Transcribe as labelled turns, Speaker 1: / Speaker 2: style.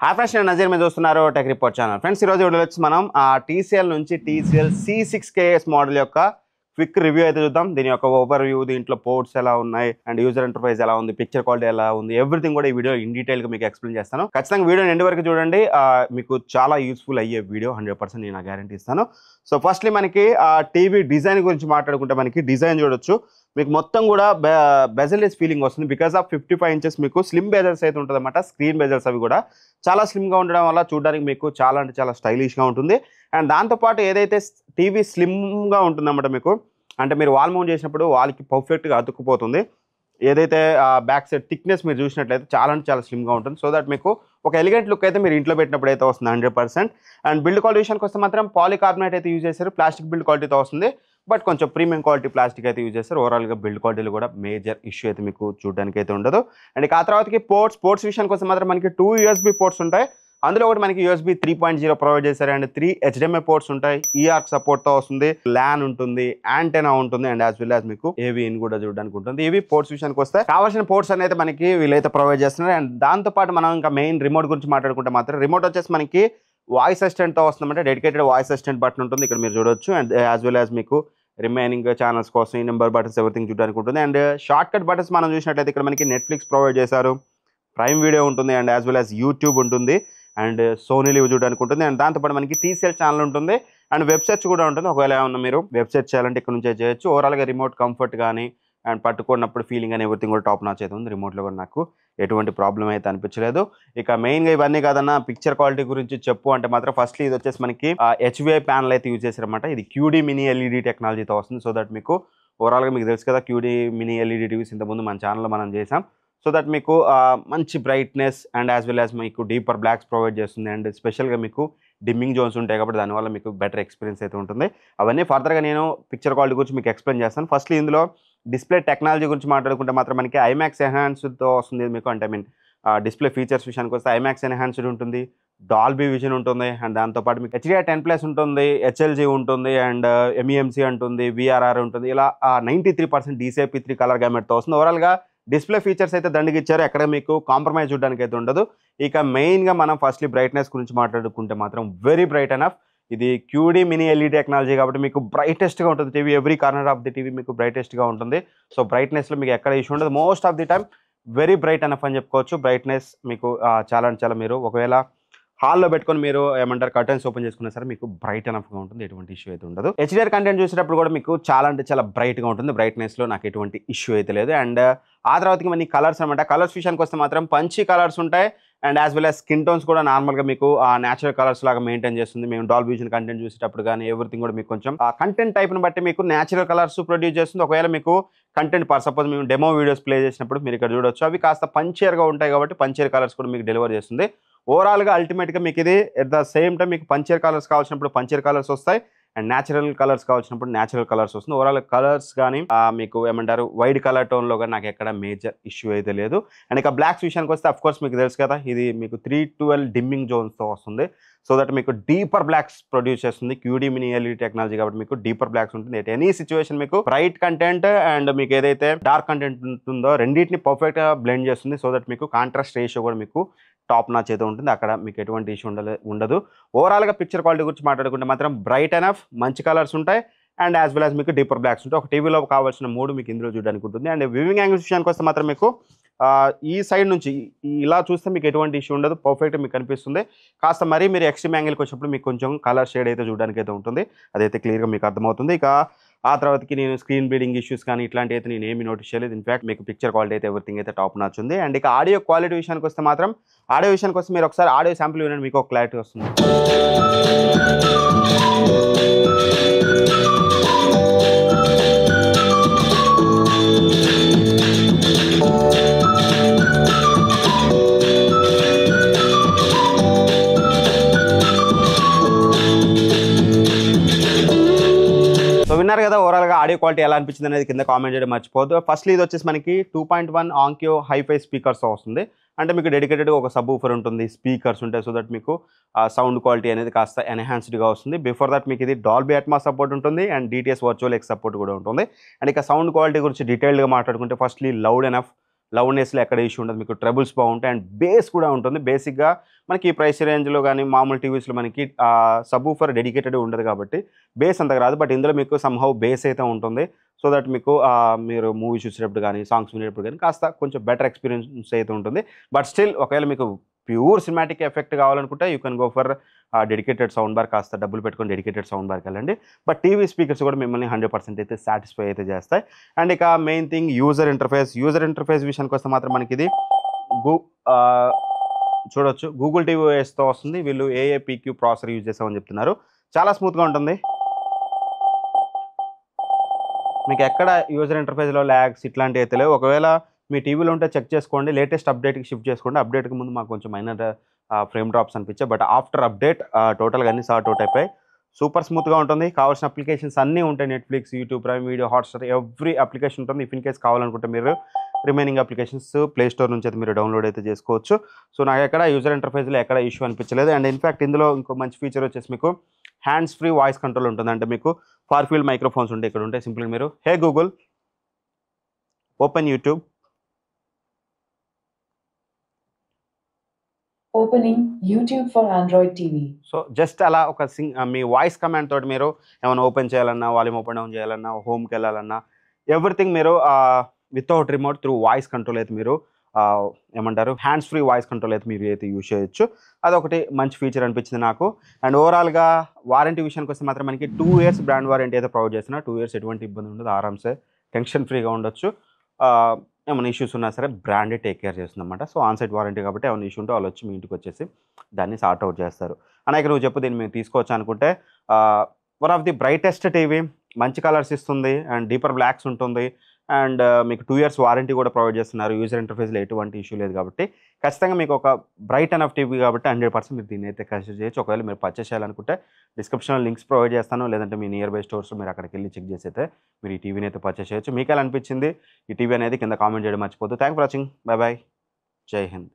Speaker 1: Hi friends, నేను నజీర్ మీద చూస్తున్నారు టెక్ రిపోర్ట్ ఛానల్. ఫ్రెండ్స్, ఈరోజు వీడియోలో వచ్చి మనం టీసీఎల్ నుంచి టీసీఎల్ C6KS మోడల్ యొక్క క్విక్ రివ్యూ అయితే చూద్దాం. దీని యొక్క ఓవర్ వ్యూ, దీంట్లో పోర్ట్స్ ఎలా ఉన్నాయి అండ్ యూజర్ ఇంటర్ఫేస్ ఎలా ఉంది, పిక్చర్ క్వాలిటీ ఎలా ఉంది, ఎవ్రీథింగ్ కూడా ఈ వీడియో ఇన్ డీటెయిల్ గా మీకు ఎక్స్ప్లెయిన్ చేస్తాను. ఖచ్చితంగా వీడియో ఎండ్ వరకు చూడండి. మీకు చాలా యూస్ఫుల్ అయ్యే వీడియో 100% నేను గ్యారంటీ ఇస్తాను. సో ఫస్ట్లీ మనకి టీవీ డిజైన్ గురించి మాట్లాడుకుంటే మనకి డిజైన్ చూడొచ్చు. మీకు మొత్తం కూడా బెజల్లెస్ ఫీలింగ్ వస్తుంది. బికాస్ ఆఫ్ 55 ఇంచెస్ మీకు స్లిమ్ బెజల్స్ అయితే ఉంటుంది అన్నమాట. స్క్రీన్ బెజల్స్ అవి కూడా చాలా స్లిమ్గా ఉండడం వల్ల చూడడానికి మీకు చాలా అంటే చాలా స్టైలిష్గా ఉంటుంది. అండ్ దాంతోపాటు ఏదైతే టీవీ స్లిమ్గా ఉంటుందన్నమాట, మీకు అంటే మీరు వాల్ మౌంట్ చేసినప్పుడు వాల్కి పర్ఫెక్ట్గా అతుక్కుపోతుంది. ఏదైతే బ్యాక్ సైడ్ థిక్నెస్ మీరు చూసినట్లయితే చాలా అంటే చాలా స్లిమ్గా ఉంటుంది. సో దట్ మీకు ఒక ఎలిగెంట్ లుక్ అయితే మీరు ఇంట్లో పెట్టినప్పుడు అయితే వస్తుంది 100%. అండ్ బిల్డ్ క్వాలిటీ విషయానికి వస్తే మాత్రం పాలికార్బోనేట్ అయితే యూజ్ చేశారు. ప్లాస్టిక్ బిల్డ్ క్వాలిటీతో వస్తుంది, బట్ కొంచెం ప్రీమియం క్వాలిటీ ప్లాస్టిక్ అయితే యూజ్ చేస్తారు. ఓవరాల్గా బిల్డ్ క్వాలిటీలో కూడా మేజర్ ఇష్యూ అయితే మీకు చూడడానికి అయితే ఉండదు. అండ్ ఆ తర్వాతకి పోర్ట్స్ విషయానికి వస్తే మాత్రం మనకి 2 USB పోర్ట్స్ ఉంటాయి. అందులో ఒకటి మనకి USB 3.0 ప్రొవైడ్ చేశారు. అండ్ 3 HDMI పోర్ట్స్ ఉంటాయి. EARC సపోర్ట్తో వస్తుంది. LAN ఉంటుంది, యాంటెనా ఉంటుంది, అండ్ యాజ్ వెల్ యాజ్ మీకు AV ఇన్ కూడా చూడడానికి ఉంటుంది. ఇవి పోర్ట్స్ విషయానికి వస్తే కావాల్సిన పోర్ట్స్ అనేది మనకి వీళ్ళైతే ప్రొవైడ్ చేస్తున్నారు. అండ్ దాంతోపాటు మనం ఇంకా మెయిన్ రిమోట్ గురించి మాట్లాడుకుంటే మాత్రం రిమోట్ వచ్చేసి మనకి వాయిస్ అసిస్టెంట్తో వస్తుందంటే డెడికేటెడ్ వాయిస్ అసిస్టెంట్ బటన్ ఉంటుంది, ఇక్కడ మీరు చూడొచ్చు. అండ్ యాజ్ వెల్ యాజ్ మీకు రిమైనింగ్ ఛానల్స్ కోసం ఈ నెంబర్ బటన్స్ ఎవ్రీథింగ్ చూడడానికి ఉంటుంది. అండ్ షార్ట్ కట్ బటన్స్ మనం చూసినట్లయితే ఇక్కడ మనకి నెట్ఫ్లిక్స్ ప్రొవైడ్ చేశారు, ప్రైమ్ వీడియో ఉంటుంది, and as well as YouTube ఉంటుంది, అండ్ సోనీ లివ్ చూడడానికి ఉంటుంది. అండ్ దాంతోపాటు మనకి TCL ఛానల్ ఉంటుంది, అండ్ వెబ్సైట్స్ కూడా ఉంటుంది. ఒకవేళ ఏమన్నా మీరు వెబ్సైట్ చేయాలంటే ఇక్కడ నుంచే చేయొచ్చు. ఓవరాల్గా రిమోట్ కంఫర్ట్ కానీ అండ్ పట్టుకున్నప్పుడు ఫీలింగ్ అని ఎవ్రీథింగ్ కూడా టాప్ నాచ్ అయితే ఉంది. రిమోట్లో కూడా నాకు ఎటువంటి ప్రాబ్లం అయితే అనిపించలేదు. ఇక మెయిన్గా ఇవన్నీ కాదన్నా పిక్చర్ క్వాలిటీ గురించి చెప్పు అంటే మాత్రం ఫస్ట్లీ ఇది వచ్చేసి మనకి HVI ప్యానల్ అయితే యూజ్ చేశారన్నమాట. ఇది QD మినీ LED టెక్నాలజీతో వస్తుంది. సో దట్ మీకు ఓవరాల్గా మీకు తెలుసు కదా, QD మినీ LED టీవీస్ ఇంతకుముందు మన ఛానల్లో మనం చేసాం. సో దట్ మీకు మంచి brightness and as well as మీకు డీపర్ బ్లాక్స్ ప్రొవైడ్ చేస్తుంది. అండ్ స్పెషల్గా మీకు డిమ్మింగ్ జోన్స్ ఉంటాయి కాబట్టి దానివల్ల మీకు బెటర్ ఎక్స్పీరియన్స్ అయితే ఉంటుంది. అవన్నీ ఫర్దర్గా నేను పిక్చర్ క్వాలిటీ గురించి మీకు ఎక్స్ప్లెయిన్ చేస్తాను. ఫస్ట్లీ ఇందులో డిస్ప్లే టెక్నాలజీ గురించి మాట్లాడుకుంటే మాత్రం మనకి IMAX ఎన్హాన్స్డ్తో వస్తుంది మీకు. అంటే డిస్ప్లే ఫీచర్స్ విషయానికి వస్తే IMAX ఎన్హాన్స్డ్ ఉంటుంది, డాల్బీ విజన్ ఉంటుంది, అండ్ దాంతోపాటు మీకు HDR10+ ఉంటుంది, HLG ఉంటుంది, అండ్ MEMC ఉంటుంది, VRR ఉంటుంది. ఇలా 93% DCI-P3 కలర్ గ్యామెట్తో వస్తుంది. ఓవరాల్గా డిస్ప్లే ఫీచర్స్ అయితే దండికి ఇచ్చారు, ఎక్కడ మీకు కాంప్రమైజ్ చూడడానికి అయితే ఉండదు. ఇక మెయిన్గా మనం ఫస్ట్లీ బ్రైట్నెస్ గురించి మాట్లాడుకుంటే మాత్రం వెరీ బ్రైట్ ఎనఫ్. ఇది QD మినీ LED టెక్నాలజీ కాబట్టి మీకు బ్రైటెస్ట్గా ఉంటుంది TV. Every corner of the TV మీకు బ్రైటెస్ట్గా ఉంటుంది. సో బ్రైట్నెస్లో మీకు ఎక్కడ ఇష్యూ ఉండదు. Most of the time very bright enough అని చెప్పుకోవచ్చు. బ్రైట్నెస్ మీకు చాలా అంటే చాలా, మీరు ఒకవేళ హాల్లో పెట్టుకొని మీరు ఏమంటారు కర్టన్స్ ఓపెన్ చేసుకున్నా సరే మీకు బ్రైట్ ఎనఫ్గా ఉంటుంది, ఎటువంటి ఇష్యూ అయితే ఉండదు. HDR కంటెంట్ చూసేటప్పుడు కూడా మీకు చాలా అంటే చాలా బ్రైట్గా ఉంటుంది. బ్రైట్నెస్లో నాకు ఎటువంటి ఇష్యూ అయితే లేదు. అండ్ ఆ తర్వాతకి మన కలర్స్ అనమాట. కలర్స్ విషయానికి వస్తే మాత్రం పంచీ కలర్స్ ఉంటాయి, and as well as skin tones కూడా నార్మల్గా మీకు న్యాచురల్ కలర్స్ లాగా మెయింటైన్ చేస్తుంది. మేము డాల్బీ విజన్ కంటెంట్ చూసేటప్పుడు కానీ ఎవ్రీథింగ్ కూడా మీకు కొంచెం కంటెంట్ టైప్ని బట్టి మీకు న్యాచురల్ కలర్స్ ప్రొడ్యూస్ చేస్తుంది. ఒకవేళ మీకు కంటెంట్ సపోజ్ మేము డెమో వీడియోస్ ప్లే చేసినప్పుడు మీరు ఇక్కడ చూడొచ్చు, అవి కాస్త పంచియర్గా ఉంటాయి కాబట్టి పంచియర్ కలర్స్ కూడా మీకు డెలివర్ చేస్తుంది. ఓవరాల్గా అల్టిమేట్గా మీకు ఇది ఎట్ ద సేమ్ టైం మీకు పంచియర్ కలర్స్ కావాల్సినప్పుడు పంచియర్ కలర్స్ వస్తాయి, అండ్ న్యాచురల్ కలర్స్ కావాల్సినప్పుడు న్యాచురల్ కలర్స్ వస్తుంది. ఓవరాల్ కలర్స్ కానీ మీకు ఏమంటారు వైడ్ కలర్ టోన్లో కానీ నాకు ఎక్కడ మేజర్ ఇష్యూ అయితే లేదు. అండ్ ఇక బ్లాక్స్ విషయానికి వస్తే అఫ్కోర్స్ మీకు తెలుసు కదా, ఇది మీకు 312 డిమ్మింగ్ జోన్స్తో వస్తుంది. సో దట్ మీకు డీపర్ బ్లాక్స్ ప్రొడ్యూస్ చేస్తుంది. QD మినీ LED టెక్నాలజీ కాబట్టి మీకు డీపర్ బ్లాక్స్ ఉంటుంది. ఎట్ ఎనీ సిచ్యువేషన్ మీకు బ్రైట్ కంటెంట్ అండ్ మీకు ఏదైతే డార్క్ కంటెంట్ ఉంటుందో రెండింటిని పర్ఫెక్ట్గా బ్లెండ్ చేస్తుంది. సో దట్ మీకు కాంట్రాస్ట్ రేషియో కూడా మీకు టాప్ నాచ్ అయితే ఉంటుంది. అక్కడ మీకు ఎటువంటి ఇష్యూ ఉండదు. ఓవరాల్గా పిక్చర్ క్వాలిటీ గురించి మాట్లాడుకుంటే మాత్రం బ్రైట్ ఎనఫ్, మంచి కలర్స్ ఉంటాయి, అండ్ యాజ్ వెల్ యాజ్ మీకు డీపర్ బ్లాక్స్ ఉంటాయి. ఒక టీవీలో కావాల్సిన 3 మీకు ఇందులో చూడడానికి ఉంటుంది. అండ్ వ్యూవింగ్ యాంగిల్స్ విషయానికి వస్తే మాత్రం మీకు ఈ సైడ్ నుంచి ఇలా చూస్తే మీకు ఎటువంటి ఇష్యూ ఉండదు, పర్ఫెక్ట్గా మీకు కనిపిస్తుంది. కాస్త మరీ మీరు ఎక్స్ట్రీమ్ యాంగిల్కి వచ్చినప్పుడు మీకు కొంచెం కలర్ షేడ్ అయితే చూడడానికి అయితే ఉంటుంది, అదైతే క్లియర్గా మీకు అర్థమవుతుంది. ఇక ఆ తర్వాతకి నేను స్క్రీన్ బ్లీడింగ్ ఇష్యూస్ కానీ ఇట్లాంటి అయితే నేను ఏమీ నోటీస్ చేయలేదు. ఇన్ఫాక్ట్ మీకు పిక్చర్ క్వాలిటీ అయితే ఎవ్రీథింగ్ అయితే టాప్ నాచ్ ఉంది. అండ్ ఇక ఆడియో క్వాలిటీ విషయానికి వస్తే మాత్రం ఆడియో విషయానికి వస్తే మీరు ఒకసారి ఆడియో శాంపుల్ వినండి, మీకు ఒక క్లారిటీ వస్తుంది. సో విన్నారు కదా, ఓవరాల్గా ఆడియో క్వాలిటీ ఎలా అనిపించింది అనేది కింద కామెంట్ చేయడం మర్చిపోద్దు. ఫస్ట్లీ ఇది వచ్చేసి మనకి 2.1 ఆంకియో హైఫై స్పీకర్స్తో వస్తుంది. అంటే మీకు డెడికేటెడ్గా ఒక సబ్ ఊఫర్ ఉంటుంది, స్పీకర్స్ ఉంటాయి. సో దట్ మీకు సౌండ్ క్వాలిటీ అనేది కాస్త ఎన్హాన్స్డ్గా వస్తుంది. బిఫోర్ దట్ మీకు ఇది డాల్బీ అట్మాస్ సపోర్ట్ ఉంటుంది, and DTS virtual X support కూడా ఉంటుంది. అండ్ ఇక సౌండ్ క్వాలిటీ గురించి డీటెయిల్డ్గా మాట్లాడుకుంటే ఫస్ట్లీ లౌడ్ ఎనఫ్, లౌడ్నెస్లో ఎక్కడ ఇష్యూ ఉండదు, మీకు ట్రబుల్స్ బాగుంటాయి. అండ్ బేస్ కూడా ఉంటుంది. బేసిక్గా మనకి ఈ ప్రైస్ రేంజ్లో కానీ మామూలు టీవీస్లో మనకి సబ్-ఊఫర్ డెడికేటెడ్ ఉండదు కాబట్టి బేస్ అంతగా రాదు. బట్ ఇందులో మీకు సమ్హౌ బేస్ అయితే ఉంటుంది. సో దట్ మీకు మీరు మూవీ చూసేటప్పుడు కానీ సాంగ్స్ వినేటప్పుడు కానీ కాస్త కొంచెం బెటర్ ఎక్స్పీరియన్స్ అయితే ఉంటుంది. బట్ స్టిల్ ఒకవేళ మీకు ప్యూర్ సినిమాటిక్ ఎఫెక్ట్ కావాలనుకుంటే you can go for dedicated sound bar. కాస్త డబ్బులు పెట్టుకొని డెడికేటెడ్ సౌండ్ బార్కి వెళ్ళండి. బట్ టీవీ స్పీకర్స్ కూడా మిమ్మల్ని 100% అయితే సాటిస్ఫై అయితే చేస్తాయి. అండ్ ఇక మెయిన్ థింగ్ యూజర్ ఇంటర్ఫేస్ విషయానికి వస్తే మాత్రం మనకి ఇది చూడొచ్చు గూగుల్ టీవీ ఓఎస్తో వస్తుంది. వీళ్ళు AAPQ ప్రాసెసర్ యూజ్ చేస్తామని చెప్తున్నారు. చాలా స్మూత్గా ఉంటుంది. మీకు ఎక్కడ యూజర్ ఇంటర్ఫేస్లో ల్యాగ్స్ ఇట్లాంటివి అయితే లేవు. ఒకవేళ మీ టీవీలో ఉంటే చెక్ చేసుకోండి. లేటెస్ట్ అప్డేట్కి షిఫ్ట్ చేసుకోండి. అప్డేట్కి ముందు మాకు కొంచెం మైనర్ ఫ్రేమ్ డ్రాప్స్ అనిపించాయి. బట్ ఆఫ్టర్ అప్డేట్ టోటల్గా అన్ని సార్ట్ అవుట్ అయిపోయి సూపర్ స్మూత్గా ఉంటుంది. కావాల్సిన అప్లికేషన్స్ అన్నీ ఉంటాయి. Netflix, YouTube, prime video, Hotstar every application ఉంటుంది. ఇఫ్ ఇన్ కేస్ కావాలనుకుంటే మీరు రిమైనింగ్ అప్లికేషన్స్ ప్లే స్టోర్ నుంచి అయితే మీరు డౌన్లోడ్ అయితే చేసుకోవచ్చు. సో నాకు ఎక్కడ యూజర్ ఇంటర్ఫేస్లో ఎక్కడ ఇష్యూ అనిపించలేదు. అండ్ ఇన్ఫ్యాక్ట్ ఇందులో ఇంకో మంచి ఫీచర్ వచ్చేసి మీకు హ్యాండ్స్ ఫ్రీ వాయిస్ కంట్రోల్ ఉంటుంది. అంటే మీకు ఫార్ ఫీల్డ్ మైక్రోఫోన్స్ ఉంటాయి ఇక్కడ ఉంటాయి. సింపుల్గా మీరు హే Google open YouTube,
Speaker 2: opening YouTube for Android TV.
Speaker 1: So just అలా ఒక మీ వాయిస్ కమాండ్ తోటి మీరు ఏమైనా ఓపెన్ చేయాలన్నా, వాల్యూమ్ ఓపెన్ డౌన్ చేయాలన్నా, హోమ్కి వెళ్ళాలన్నా ఎవ్రీథింగ్ మీరు without remote through voice control అయితే మీరు ఏమంటారు హ్యాండ్స్ ఫ్రీ వాయిస్ కంట్రోల్ అయితే మీరు అయితే యూజ్ చేయొచ్చు. అదొకటి మంచి ఫీచర్ అనిపించింది నాకు. అండ్ ఓవరాల్గా వారంటీ విషయానికి వస్తే మాత్రం మనకి 2 years బ్రాండ్ వారంటీ అయితే ప్రొవైడ్ చేస్తున్నా. 2 years ఎటువంటి ఇబ్బంది ఉండదు. ఆరామ్సే టెన్షన్ ఫ్రీగా ఉండొచ్చు. ఏమైనా ఇష్యూస్ ఉన్నా సరే బ్రాండే టేక్ కేర్ చేస్తుంది అనమాట. సో ఆన్సైట్ వారంటీ కాబట్టి ఏమైనా ఇష్యూ ఉంటే వాళ్ళు వచ్చి మీ ఇంటికి వచ్చేసి దాన్ని సార్ట్ అవుట్ చేస్తారు. అనేక నువ్వు చెప్పు దీన్ని మేము తీసుకోవచ్చు అనుకుంటే one of the brightest TV, మంచి కలర్స్ ఇస్తుంది అండ్ డీపర్ బ్లాక్స్ ఉంటుంది. అండ్ మీకు 2 years వారంటీ కూడా ప్రొవైడ్ చేస్తున్నారు. యూజర్ ఇంటర్ఫేస్లో ఎటువంటి ఇష్యూ లేదు కాబట్టి ఖచ్చితంగా మీకు ఒక బ్రైట్ ఎనఫ్ టీవీ కాబట్టి 100% మీరు దీన్ని అయితే కన్సిడర్ చేయొచ్చు. ఒకవేళ మీరు పర్చేస్ చేయాలనుకుంటే డిస్క్రిప్షన్లో లింక్స్ ప్రొవైడ్ చేస్తాను. లేదంటే మీ నియర్ బై స్టోర్స్ మీరు అక్కడికి వెళ్ళి చెక్ చేసి అయితే మీరు ఈ టీవీని అయితే పర్చేస్ చేయొచ్చు. మీకు ఎలా అనిపించింది ఈ టీవీ అనేది కింద కామెంట్ చేయడం మర్చిపోద్దు. Thank for watching. Bye bye. జై హింద్.